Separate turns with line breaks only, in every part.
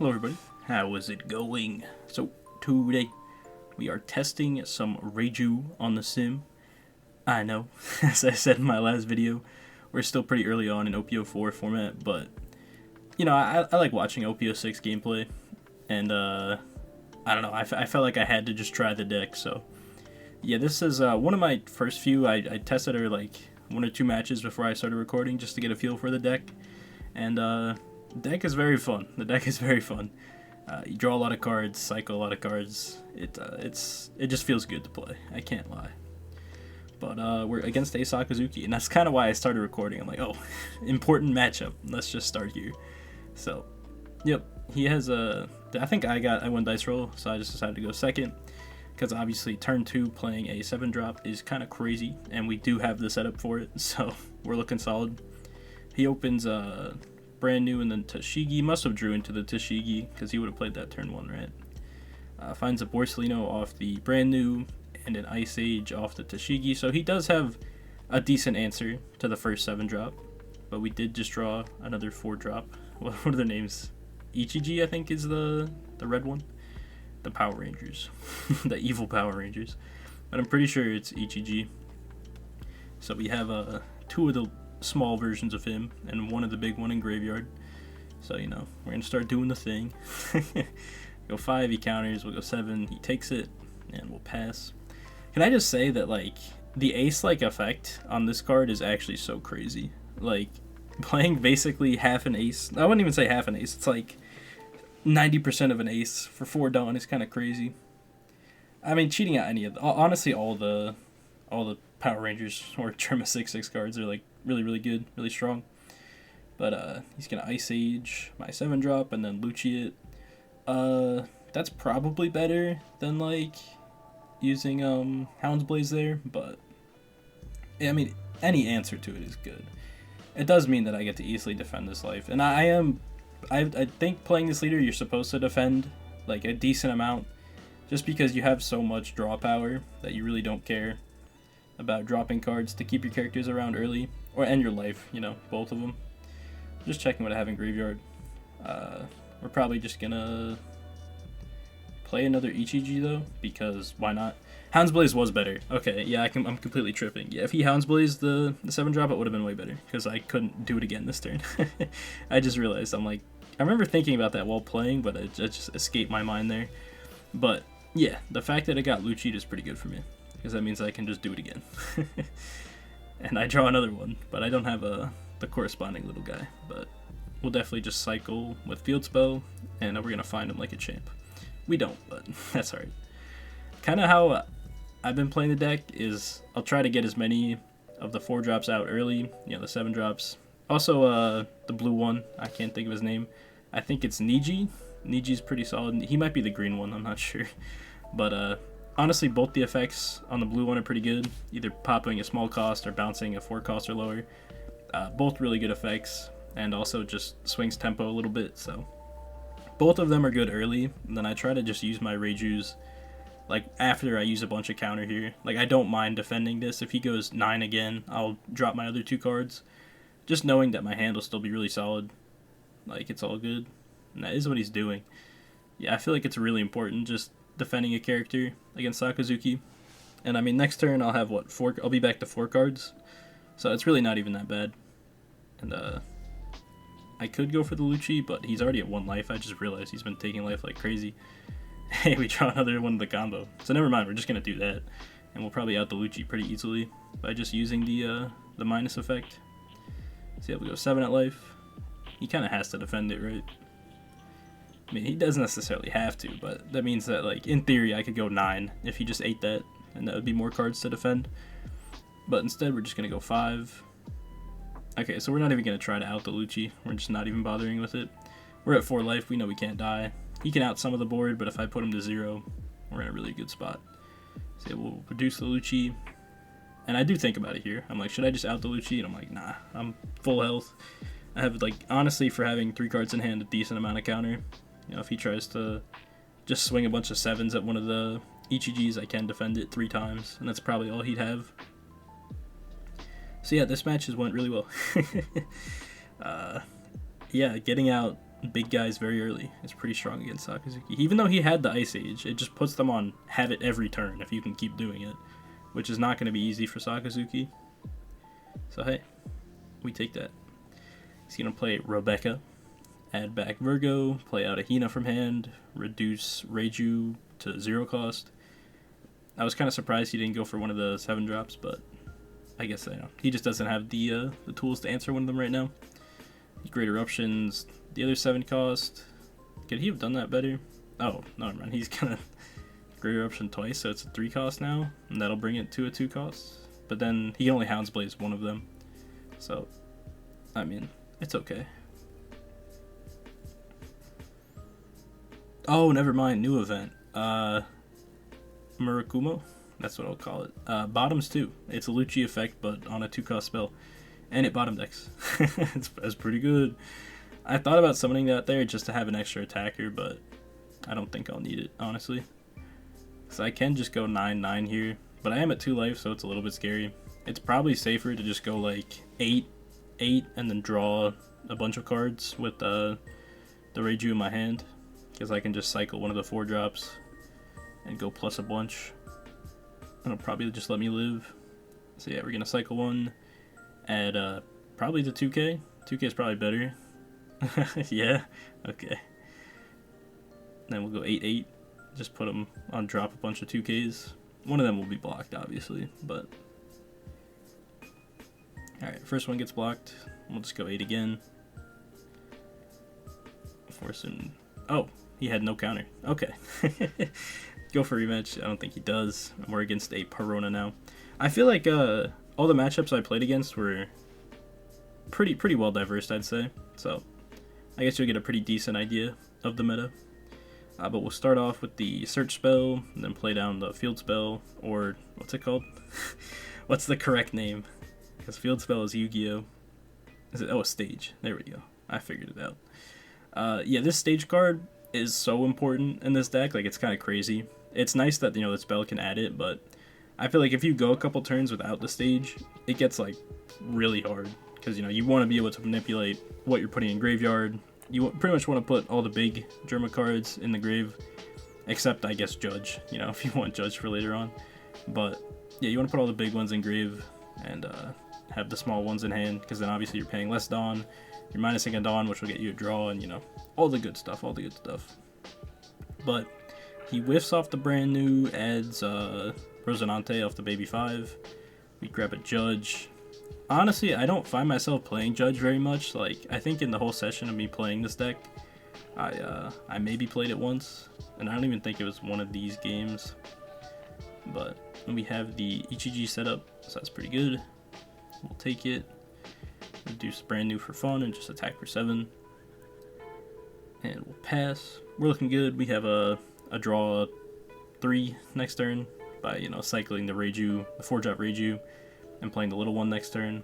Hello everybody, how is it going? So today we are testing some Reiju on the sim. I know, as I said in my last video, we're still pretty early on in OP04 format, but you know, I like watching OP06 gameplay, and I don't know, I felt like I had to just try the deck, so yeah, this is one of my first few. I tested her like 1 or 2 matches before I started recording just to get a feel for the deck, and the deck is very fun. The deck is very fun. You draw a lot of cards, cycle a lot of cards. It just feels good to play. I can't lie. But we're against a Sakazuki, and that's kind of why I started recording. I'm like, oh, important matchup. Let's just start here. So, yep, he has a. I think I won dice roll, so I just decided to go second, because obviously turn 2 playing a 7-drop is kind of crazy, and we do have the setup for it, so we're looking solid. He opens brand new and then Tashigi. Must have drew into the Tashigi because he would have played that turn 1, right? Finds a Borsalino off the brand new and an Ice Age off the Tashigi, so he does have a decent answer to the first 7-drop, but we did just draw another 4-drop. What are their names? Ichiji, I think, is the red one. The Power Rangers. The evil Power Rangers. But I'm pretty sure it's Ichiji. So we have 2 of the small versions of him and 1 of the big one in Graveyard. So, you know, we're going to start doing the thing. Go 5, he counters. We'll go 7, he takes it, and we'll pass. Can I just say that, like, the ace-like effect on this card is actually so crazy. Like, playing basically half an ace. I wouldn't even say half an ace. It's like 90% of an ace for 4 Dawn is kind of crazy. I mean, cheating out any of honestly, all the Power Rangers or Trima 6/6 cards are like really good, really strong. But he's gonna Ice Age my 7-drop and then Lucci it. That's probably better than like using Hound's Blaze there, but yeah, I mean, any answer to it is good. It does mean that I get to easily defend this life, and I think playing this leader, you're supposed to defend like a decent amount, just because you have so much draw power that you really don't care about dropping cards to keep your characters around early, or end your life, you know, both of them. Just checking what I have in Graveyard. We're probably just gonna play another Ichiji though, because why not? Hound's Blaze was better. Okay, yeah, I'm completely tripping. Yeah, if he Hound's Blaze the 7-drop, it would have been way better, because I couldn't do it again this turn. I just realized, I'm like, I remember thinking about that while playing, but it just escaped my mind there. But yeah, the fact that it got Lucci is pretty good for me, because that means I can just do it again. And I draw another one, but I don't have the corresponding little guy. But we'll definitely just cycle with Field Spell, and we're going to find him like a champ. We don't, but that's alright. Kind of how I've been playing the deck is I'll try to get as many of the 4-drops out early, you know, the 7-drops. Also, the blue one, I can't think of his name. I think it's Niji. Niji's pretty solid. He might be the green one, I'm not sure. But honestly, both the effects on the blue one are pretty good. Either popping a small cost or bouncing a 4 cost or lower. Both really good effects, and also just swings tempo a little bit. So both of them are good early. And then I try to just use my Reijus like after I use a bunch of counter here. Like, I don't mind defending this. If he goes 9 again, I'll drop my other 2 cards. Just knowing that my hand will still be really solid. Like, it's all good. And that is what he's doing. Yeah, I feel like it's really important just defending a character against Sakazuki. And I mean, next turn I'll have what, 4? I'll be back to 4 cards. So it's really not even that bad. And I could go for the Lucci, but he's already at 1 life. I just realized he's been taking life like crazy. Hey, we draw another one of the combo. So never mind, we're just going to do that. And we'll probably out the Lucci pretty easily by just using the minus effect. So yeah, we go 7 at life. He kind of has to defend it, right? I mean, he doesn't necessarily have to, but that means that, like, in theory, I could go 9 if he just ate that, and that would be more cards to defend. But instead, we're just going to go 5. Okay, so we're not even going to try to out the Lucci. We're just not even bothering with it. We're at 4 life. We know we can't die. He can out some of the board, but if I put him to 0, we're in a really good spot. So yeah, we'll reduce the Lucci. And I do think about it here. I'm like, should I just out the Lucci? And I'm like, nah, I'm full health. I have, like, honestly, for having 3 cards in hand, a decent amount of counter. You know, if he tries to just swing a bunch of 7s at one of the Ichijis, I can defend it 3 times. And that's probably all he'd have. So yeah, this match has went really well. Yeah, getting out big guys very early is pretty strong against Sakazuki. Even though he had the Ice Age, it just puts them on have it every turn if you can keep doing it, which is not going to be easy for Sakazuki. So hey, we take that. He's going to play Rebecca, add back Virgo, play out a Hina from hand, reduce Reiju to 0 cost. I was kind of surprised he didn't go for one of the 7 drops, but I guess he just doesn't have the tools to answer one of them right now. Great Eruptions, the other 7 cost. Could he have done that better? Oh, never mind. He's gonna Great Eruption twice, so it's a 3 cost now, and that'll bring it to a 2 cost. But then he only Hounds Blaze one of them, so I mean, it's okay. Oh, never mind. New event. Murakumo? That's what I'll call it. Bottoms too. It's a Lucci effect, but on a 2-cost spell. And it bottom decks. It's pretty good. I thought about summoning that there just to have an extra attacker, but I don't think I'll need it, honestly. So I can just go 9/9 here, but I am at 2 life, so it's a little bit scary. It's probably safer to just go like 8/8 and then draw a bunch of cards with the Reiju in my hand, because I can just cycle one of the 4 drops and go plus a bunch. And it'll probably just let me live. So yeah, we're gonna cycle 1, add probably the 2k. 2k is probably better. Yeah, okay. Then we'll go 8/8. Just put them on drop a bunch of 2ks. One of them will be blocked, obviously, but alright, first one gets blocked. We'll just go 8 again. Force him. Oh, he had no counter. Okay. Go for rematch. I don't think he does. We're against a Perona now. I feel like all the matchups I played against were pretty well diverse, I'd say. So I guess you'll get a pretty decent idea of the meta. But we'll start off with the search spell, and then play down the field spell, or what's it called? What's the correct name? Because field spell is Yu-Gi-Oh! Is it? Oh, a stage. There we go. I figured it out. Yeah, this stage card is so important in this deck. Like, it's kind of crazy. It's nice that, the spell can add it, but I feel like if you go a couple turns without the stage, it gets, like, really hard. Because, you want to be able to manipulate what you're putting in graveyard. You pretty much want to put all the big Germa cards in the grave, except, I guess, Judge, if you want Judge for later on. But, yeah, you want to put all the big ones in grave and have the small ones in hand, because then obviously you're paying less Dawn, you're minusing a Dawn, which will get you a draw, and, all the good stuff, But he whiffs off the brand new, adds Rosinante off the Baby 5. We grab a Judge. Honestly, I don't find myself playing Judge very much. Like, I think in the whole session of me playing this deck, I maybe played it once, and I don't even think it was one of these games. But we have the Ichiji setup, so that's pretty good. We'll take it, reduce brand new for fun, and just attack for 7. And we'll pass. We're looking good. We have a draw 3 next turn by, cycling the Reiju, the 4-drop Reiju, and playing the little one next turn.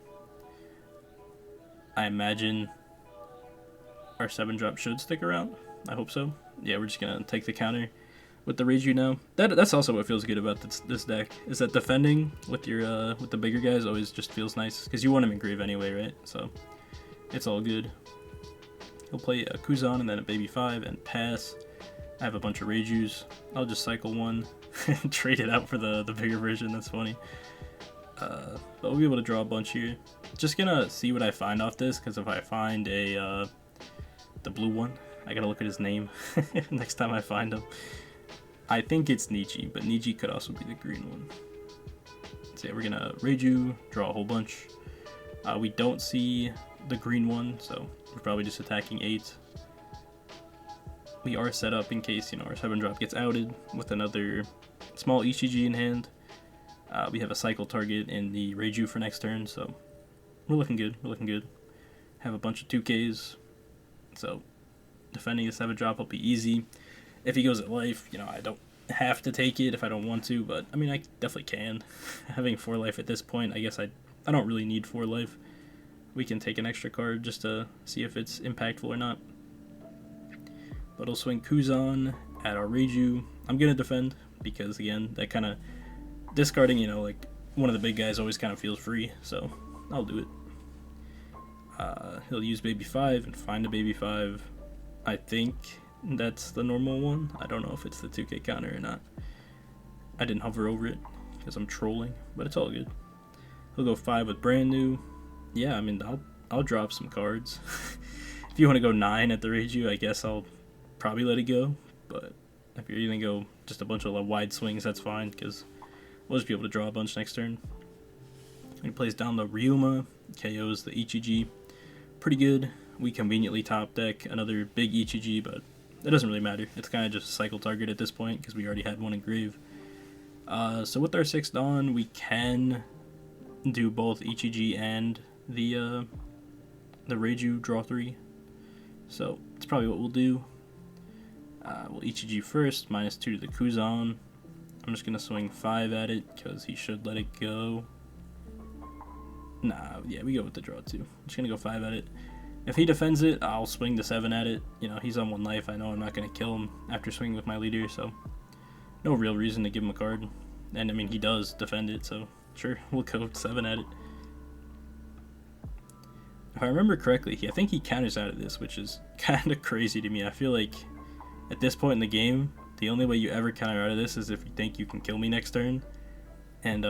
I imagine our 7-drop should stick around. I hope so. Yeah, we're just gonna take the counter with the Reiju now. That's also what feels good about this deck, is that defending with your with the bigger guys always just feels nice, because you want them in grave anyway, right? So it's all good. He'll play a Kuzan and then a Baby 5 and pass. I have a bunch of Reijus. I'll just cycle 1 and trade it out for the bigger version. That's funny. But we'll be able to draw a bunch here. Just gonna see what I find off this, because if I find the blue one, I gotta look at his name next time I find him. I think it's Niji, but Niji could also be the green one. So yeah, we're gonna Reiju, draw a whole bunch. We don't see the green one, so we're probably just attacking 8. We are set up in case, our 7-drop gets outed with another small Ichiji in hand. We have a cycle target in the Reiju for next turn, so we're looking good. Have a bunch of 2Ks, so defending the 7-drop will be easy. If he goes at life, I don't have to take it if I don't want to, but I mean, I definitely can. Having 4 life at this point, I guess I don't really need 4 life. We can take an extra card just to see if it's impactful or not. But I'll swing Kuzan at our Reiju. I'm gonna defend, because again, that kind of discarding, like one of the big guys always kind of feels free, so I'll do it. He'll use Baby 5 and find a Baby 5. I think that's the normal one. I don't know if it's the 2k counter or not. I didn't hover over it because I'm trolling, but it's all good. He'll go 5 with brand new. Yeah, I mean, I'll drop some cards. If you want to go 9 at the Reiju, I guess I'll probably let it go. But if you're going to go just a bunch of wide swings, that's fine, because we'll just be able to draw a bunch next turn. He plays down the Ryuma, KOs the Ichiji. Pretty good. We conveniently top deck another big Ichiji, but it doesn't really matter. It's kind of just a cycle target at this point, because we already had one in grave. So with our 6 Dawn, we can do both Ichiji and the Reiju draw 3. So it's probably what we'll do. We'll Ichiji first, -2 to the Kuzan. I'm just going to swing 5 at it, because he should let it go. Nah, yeah, we go with the draw 2. I'm just going to go 5 at it. If he defends it, I'll swing the 7 at it. You know, he's on 1 life. I know I'm not going to kill him after swinging with my leader, so no real reason to give him a card. And, I mean, he does defend it, so sure, we'll go 7 at it. If I remember correctly, I think he counters out of this, which is kind of crazy to me. I feel like at this point in the game, the only way you ever counter out of this is if you think you can kill me next turn. And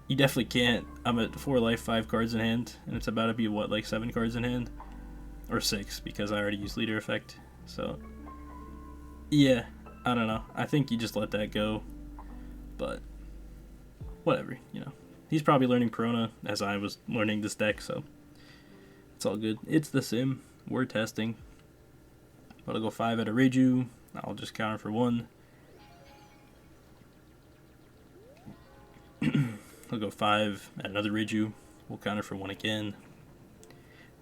you definitely can't. I'm at 4 life, 5 cards in hand, and it's about to be, what, like 7 cards in hand? Or 6, because I already used leader effect. So, yeah, I don't know. I think you just let that go. But, whatever, you know. He's probably learning Perona as I was learning this deck, so it's all good. It's the sim. We're testing. But I'll go 5 at a Reiju. I'll just counter for 1. I'll go 5 at another Reiju. We'll counter for 1 again.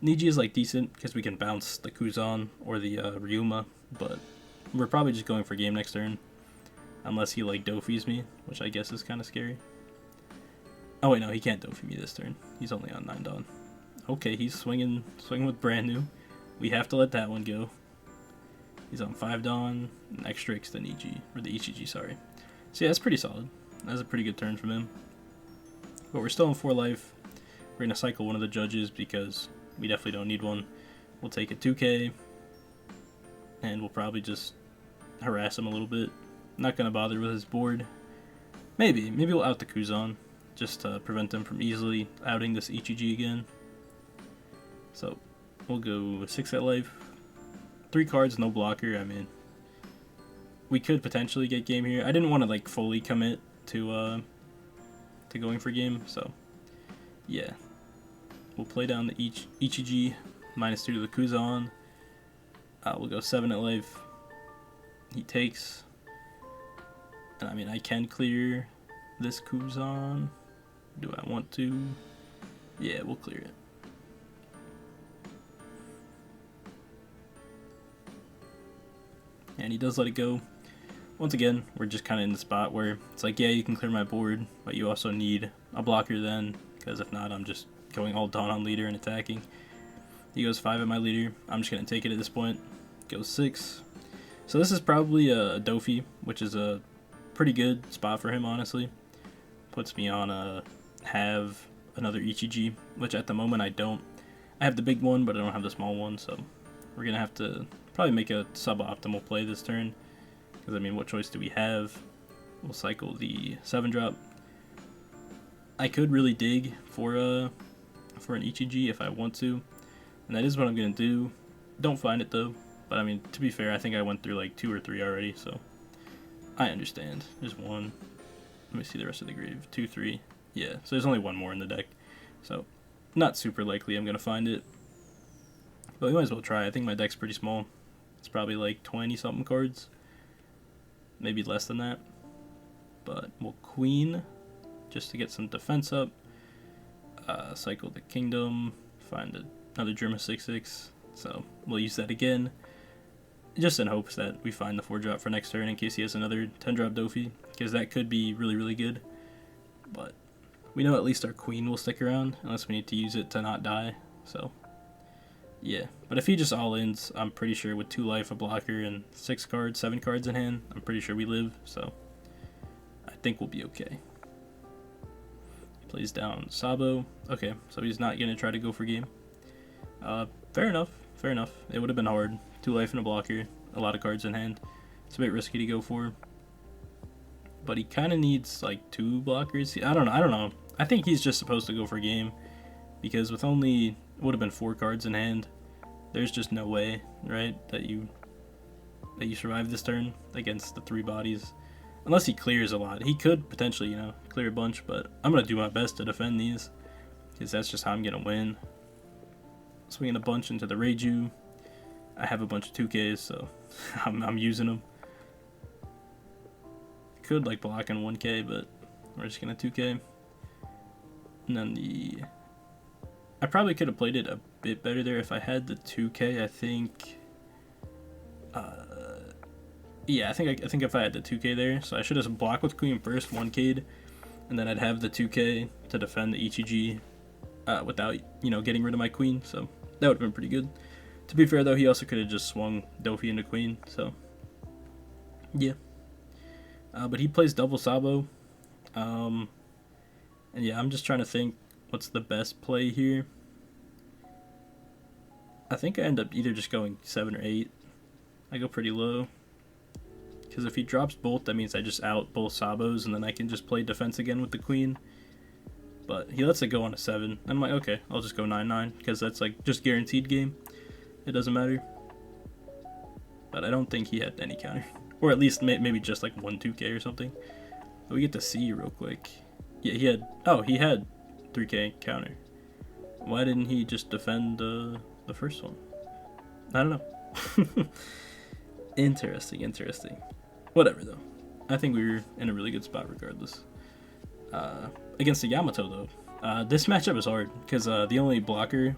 Niji is like decent because we can bounce the Kuzan or the Ryuma, but we're probably just going for game next turn. Unless he like Dofies me, which I guess is kind of scary. Oh wait, no, he can't Dofi me this turn. He's only on 9 Dawn. Okay, he's swinging with brand new. We have to let that one go. He's on 5 Dawn, and extra X the Niji, or the Ichiji, sorry. So yeah, that's pretty solid. That's a pretty good turn from him. But we're still in 4 life. We're going to cycle one of the judges because we definitely don't need one. We'll take a 2k, and we'll probably just harass him a little bit. Not going to bother with his board. Maybe we'll out the Kuzan, just to prevent him from easily outing this Ichiji again. So, we'll go 6 at life. 3 cards, no blocker. I mean, we could potentially get game here. I didn't want to like fully commit to going for game, so yeah. We'll play down the Ichiji, -2 to the Kuzan. We'll go 7 at life. He takes. And I mean, I can clear this Kuzan. Do I want to? Yeah, we'll clear it. And he does let it go. Once again, we're just kind of in the spot where it's like, yeah, you can clear my board, but you also need a blocker then, because if not, I'm just going all Dawn on leader and attacking. He goes 5 at my leader. I'm just going to take it at this point. Goes 6. So this is probably a Dofi, which is a pretty good spot for him, honestly. Puts me on have another Ichiji, which at the moment I don't. I have the big one, but I don't have the small one, so we're going to have to probably make a suboptimal play this turn. Because, I mean, what choice do we have? We'll cycle the 7-drop. I could really dig for an Ichiji if I want to. And that is what I'm going to do. Don't find it, though. But, I mean, to be fair, I think I went through, like, 2 or 3 already, so I understand. There's 1. Let me see the rest of the grave. 2, 3. Yeah, so there's only 1 more in the deck. So, not super likely I'm going to find it. But we might as well try. I think my deck's pretty small. It's probably, like, 20-something cards. Maybe less than that. But we'll Queen just to get some defense up. Cycle the Kingdom. Find another Germa 6/6. So we'll use that again. Just in hopes that we find the 4-drop for next turn in case he has another 10-drop Dofi. Because that could be really, really good. But we know at least our Queen will stick around. Unless we need to use it to not die. So yeah. But if he just all-ins, I'm pretty sure with 2 life, a blocker, and 6 cards, 7 cards in hand, I'm pretty sure we live. So I think we'll be okay. Plays down Sabo. Okay, so he's not going to try to go for game. Fair enough. Fair enough. It would have been hard 2 life and a blocker, a lot of cards in hand. It's a bit risky to go for. But he kind of needs like 2 blockers. I don't know. I think he's just supposed to go for game. Because with only, would have been 4 cards in hand, there's just no way, right, that you survive this turn against the 3 bodies. Unless he clears a lot. He could potentially, you know, clear a bunch, but I'm going to do my best to defend these. Because that's just how I'm going to win. Swinging a bunch into the Reiju. I have a bunch of 2Ks, so I'm using them. Could like block in 1K, but we're just going to 2K. And then I probably could have played it a bit better there if I had the 2K, I think. Yeah, I think if I had the 2K there, so I should have blocked with Queen first, 1K'd, and then I'd have the 2K to defend the ETG without, you know, getting rid of my Queen, so that would have been pretty good. To be fair, though, he also could have just swung Dofi into Queen, so yeah. But he plays double Sabo, and yeah, I'm just trying to think what's the best play here. I think I end up either just going 7 or 8. I go pretty low. Because if he drops both, that means I just out both Sabos, and then I can just play defense again with the Queen. But he lets it go on a 7. I'm like, okay, I'll just go 9-9, because that's like just guaranteed game. It doesn't matter. But I don't think he had any counter. Or at least maybe just like 1 2K or something. But we get to see real quick. Yeah, he had 3K counter. Why didn't he just defend the first one? I don't know. Interesting. Whatever, though. I think we were in a really good spot regardless. Against the Yamato, though. This matchup is hard, because the only blocker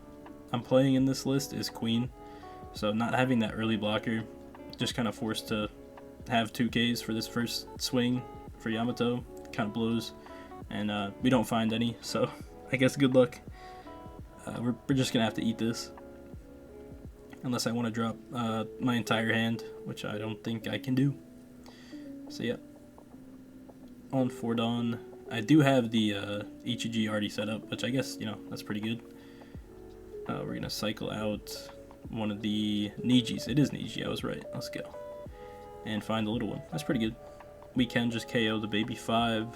I'm playing in this list is Queen. So not having that early blocker, just kind of forced to have 2Ks for this first swing for Yamato. Kind of blows. And we don't find any, so I guess good luck. We're just going to have to eat this. Unless I want to drop my entire hand, which I don't think I can do. So yeah. On 4 Dawn. I do have the ETG already set up, which I guess, you know, that's pretty good. We're going to cycle out one of the Nijis. It is Niji, I was right. Let's go. And find the little one. That's pretty good. We can just KO the baby 5.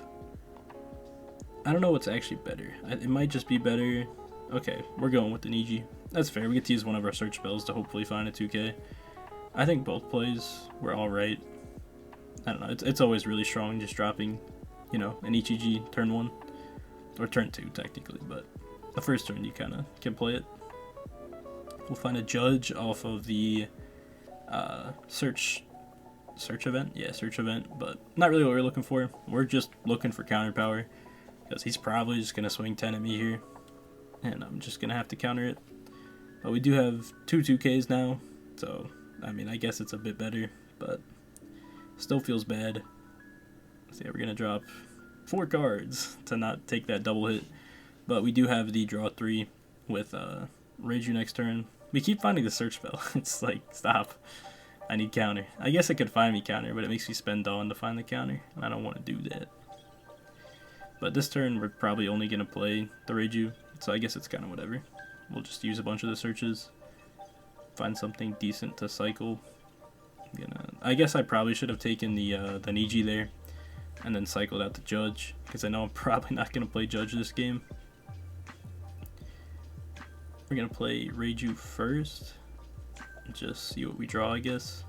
I don't know what's actually better. It might just be better. Okay, we're going with the Niji. That's fair. We get to use one of our search spells to hopefully find a 2K. I think both plays were alright. I don't know. It's always really strong just dropping, you know, an ETG turn 1. Or turn 2, technically. But the first turn, you kind of can play it. We'll find a judge off of the search event. Yeah, search event. But not really what we're looking for. We're just looking for counter power. Because he's probably just going to swing 10 at me here. And I'm just going to have to counter it. But we do have 2 2Ks now. So, I mean, I guess it's a bit better. But still feels bad. So yeah, we're going to drop 4 cards to not take that double hit. But we do have the draw 3 with Reiju next turn. We keep finding the search spell. It's like, stop. I need counter. I guess it could find me counter, but it makes me spend Dawn to find the counter. And I don't want to do that. But this turn, we're probably only going to play the Reiju, so I guess it's kind of whatever. We'll just use a bunch of the searches, find something decent to cycle. I guess I probably should have taken the Niji there, and then cycled out the Judge, because I know I'm probably not going to play Judge this game. We're going to play Reiju first, just see what we draw, I guess.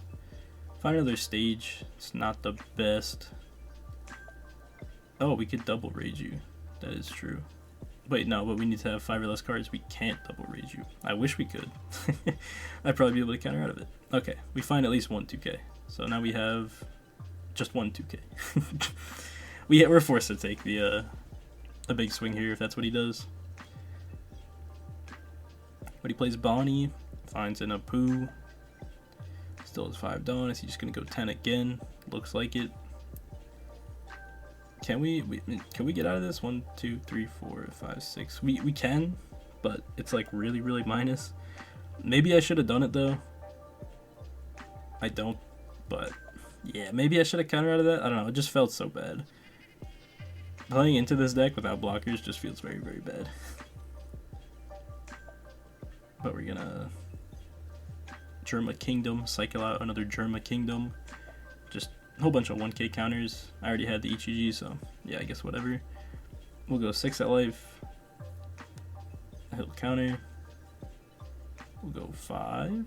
Find another stage, it's not the best. Oh, we could double Reiju. That is true. Wait, no, but we need to have 5 or less cards. We can't double Reiju. I wish we could. I'd probably be able to counter out of it. Okay, we find at least 1 2K. So now we have just 1 2K. We're forced to take the a big swing here if that's what he does. But he plays Bonnie, finds in a Poo. Still has 5 Dawn. Is he just gonna go 10 again? Looks like it. Can we get out of this? 1 2 3 4 5 6. We can, but it's like really minus. Maybe I should have done it though. I don't, but yeah, maybe I should have countered out of that. I don't know. It just felt so bad. Playing into this deck without blockers just feels very bad. But we're gonna Germa Kingdom, cycle out another Germa Kingdom. Just a whole bunch of 1k counters. I already had the Ichiji, so yeah, I guess whatever. We'll go 6 at life. He'll counter. We'll go 5.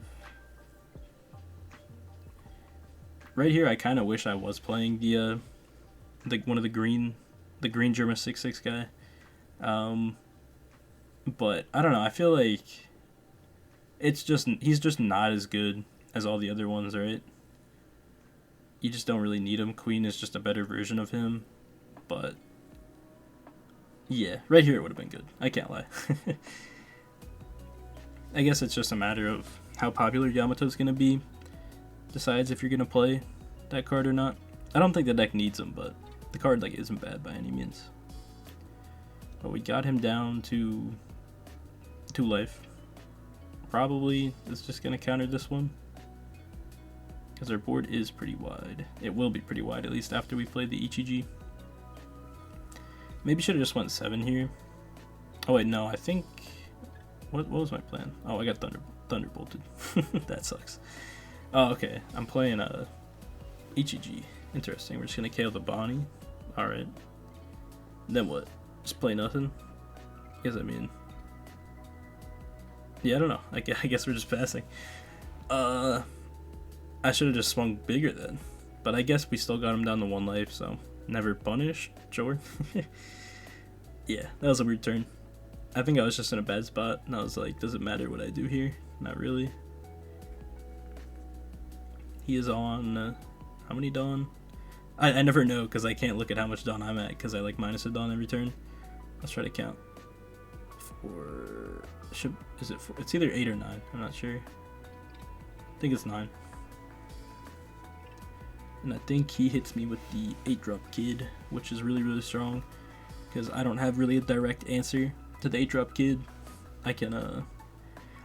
Right here, I kind of wish I was playing the one of the green Germa 6/6 guy. But I don't know. I feel like he's just not as good as all the other ones, right? You just don't really need him. Queen is just a better version of him, but yeah, right here it would have been good. I can't lie. I guess it's just a matter of how popular Yamato's gonna be. Decides if you're gonna play that card or not. I don't think the deck needs him, but the card like isn't bad by any means. But we got him down to 2 life. Probably is just gonna counter this one because our board is pretty wide. It will be pretty wide, at least after we play the Ichiji. Maybe should have just went 7 here. Oh wait, no, I think what was my plan? Oh, I got thunderbolted. That sucks. Oh, okay. I'm playing Ichiji. Interesting. We're just gonna KO the Bonnie. All right. Then what? Just play nothing. I mean, yeah, I don't know. I guess we're just passing. I should have just swung bigger then, but I guess we still got him down to 1 life. So never punished. Sure. Yeah, that was a weird turn. I think I was just in a bad spot, and I was like, does it matter what I do here? Not really. He is on how many Dawn? I never know because I can't look at how much Dawn I'm at because I like minus a Dawn every turn. Let's try to count. Is it 4? It's either 8 or 9. I'm not sure. I think it's 9. And I think he hits me with the 8-drop Kid, which is really, really strong because I don't have really a direct answer to the 8-drop Kid. I can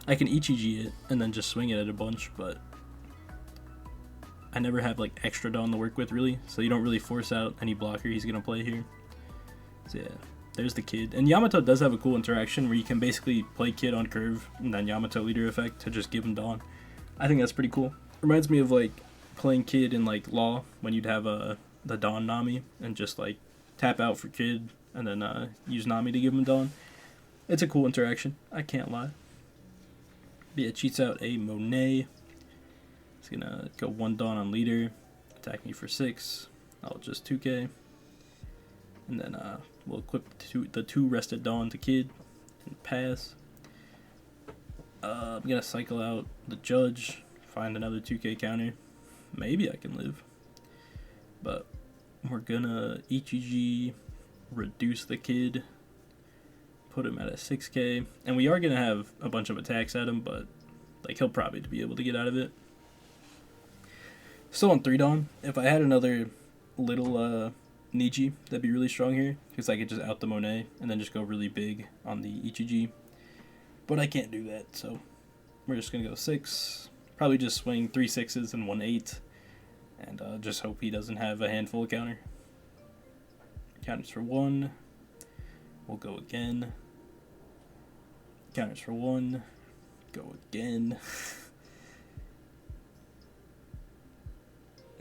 Ichiji it and then just swing it at a bunch, but I never have like extra Dawn to work with really, so you don't really force out any blocker he's gonna play here. So yeah, there's the Kid. And Yamato does have a cool interaction where you can basically play Kid on curve and then Yamato leader effect to just give him Dawn. I think that's pretty cool. Reminds me of like playing Kid in like Law when you'd have the Dawn Nami and just like tap out for Kid and then use Nami to give him Dawn. It's a cool interaction, I can't lie. But yeah, cheats out a Monet. It's gonna go 1 Dawn on leader, attack me for 6. I'll just 2k. And then we'll equip the 2 rested Dawn to Kid and pass. I'm gonna cycle out the Judge, find another 2k counter. Maybe I can live. But we're gonna Ichiji, reduce the Kid, put him at a 6k. And we are gonna have a bunch of attacks at him, but like he'll probably be able to get out of it. Still on 3 Dawn. If I had another little Niji, that'd be really strong here, because I could just out the Monet and then just go really big on the Ichiji. But I can't do that, so we're just going to go 6. Probably just swing 3 6s and 1 8, and just hope he doesn't have a handful of counter. Counters for 1. We'll go again. Counters for 1. Go again.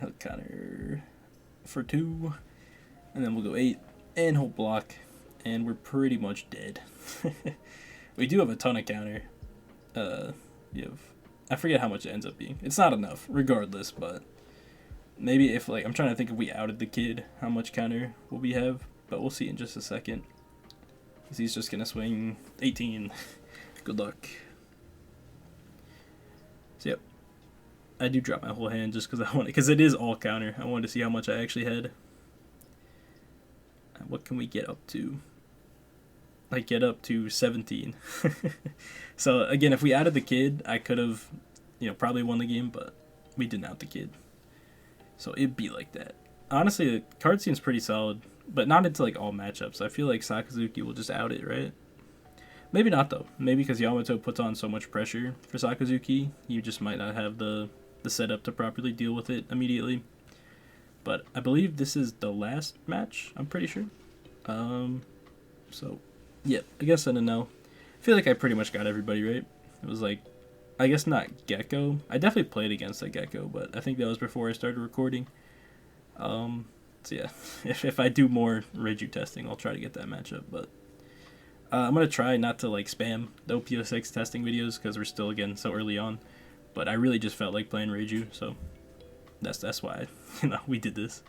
He'll counter for 2, and then we'll go 8, and he'll block, and we're pretty much dead. We do have a ton of counter. I forget how much it ends up being. It's not enough, regardless, but maybe if, like, I'm trying to think if we outed the Kid, how much counter will we have, but we'll see in just a second, because he's just going to swing 18. Good luck. So, yep. I do drop my whole hand just because it is all counter. I wanted to see how much I actually had. What can we get up to? Like get up to 17. So again, if we added the Kid, I could have, probably won the game, but we didn't out the Kid. So it'd be like that. Honestly, the card seems pretty solid, but not into like all matchups. I feel like Sakazuki will just out it, right? Maybe not though. Maybe because Yamato puts on so much pressure for Sakazuki, you just might not have the setup to properly deal with it immediately. But I believe this is the last match, I'm pretty sure. So, yeah, I guess I don't know. I feel like I pretty much got everybody right. It was like I guess not Gecko. I definitely played against a Gecko, but I think that was before I started recording. So yeah, if I do more Reiju testing, I'll try to get that matchup. But I'm gonna try not to like spam the OP06 testing videos because we're still again so early on. But I really just felt like playing Reiju, so that's why we did this.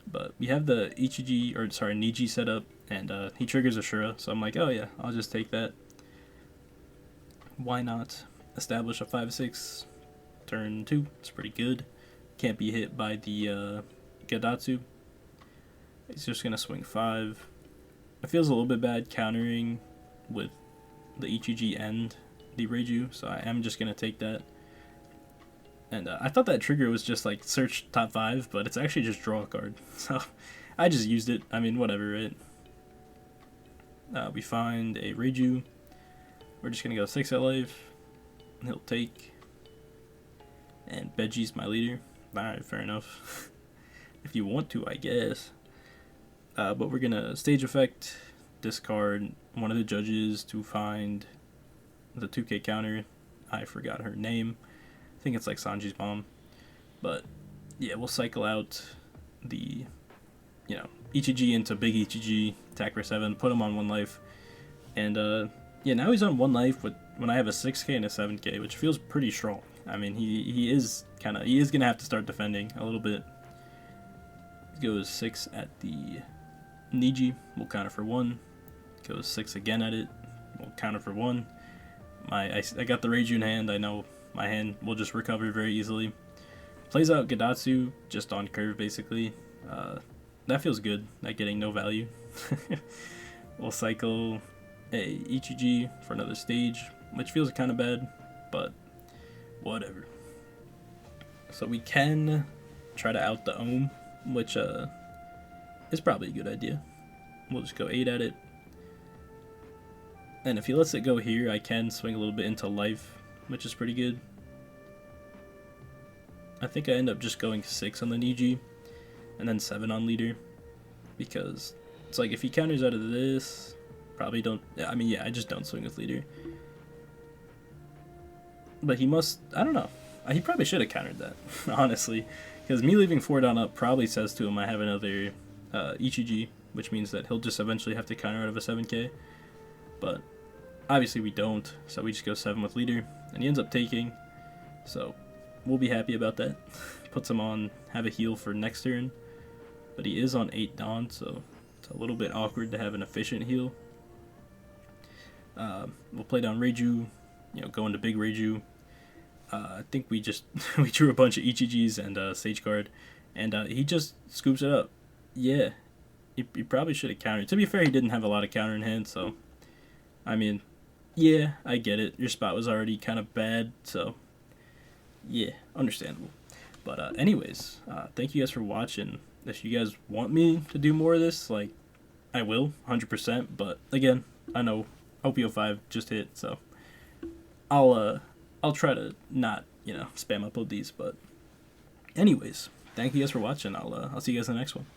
But we have the Niji set up, and he triggers Ashura, so I'm like, oh yeah, I'll just take that. Why not? Establish a 5/6 turn 2. It's pretty good. Can't be hit by the Gadatsu. He's just gonna swing 5. It feels a little bit bad countering with the Ichiji and the Reiju, so I am just gonna take that. And I thought that trigger was just like search top 5, but it's actually just draw a card. So I just used it. I mean, whatever, right? We find a Reiju. We're just gonna go 6 at life. He'll take. And Beji's my leader. Alright, fair enough. If you want to, I guess. But we're gonna stage effect, discard one of the judges to find the 2K counter. I forgot her name. I think it's like Sanji's mom. But yeah, we'll cycle out the Ichiji into big Ichiji, attack for 7, put him on 1 life. And yeah, now he's on 1 life when I have a 6K and a 7K, which feels pretty strong. I mean, he is gonna have to start defending a little bit. He goes 6 at the Niji, we'll counter for 1. Goes 6 again at it, we'll counter for 1. I got the Reiju in hand. I know my hand will just recover very easily. Plays out Gadatsu just on curve basically. That feels good, not getting no value. We'll cycle a Ichiji for another stage, which feels kind of bad, but whatever. So we can try to out the Ohm, which is probably a good idea. We'll just go 8 at it. And if he lets it go here, I can swing a little bit into life, which is pretty good. I think I end up just going 6 on the Niji, and then 7 on leader, because it's like if he counters out of this, probably don't. I mean, yeah, I just don't swing with leader. But he must. I don't know. He probably should have countered that, honestly, because me leaving 4 down up probably says to him I have another Ichiji, which means that he'll just eventually have to counter out of a 7K. But obviously we don't, so we just go 7 with leader, and he ends up taking. So we'll be happy about that. Puts him on have a heal for next turn, but he is on 8 Dawn, so it's a little bit awkward to have an efficient heal. We'll play down Reiju, go into big Reiju. I think we just we drew a bunch of Ichijis and Sage Guard, and he just scoops it up. Yeah, he probably should have countered. To be fair, he didn't have a lot of counter in hand, so I mean, yeah, I get it. Your spot was already kind of bad, so yeah, understandable. But anyways, thank you guys for watching. If you guys want me to do more of this, like, I will, 100%. But again, I know OP05 just hit, so I'll try to not spam upload these. But anyways, thank you guys for watching. I'll see you guys in the next one.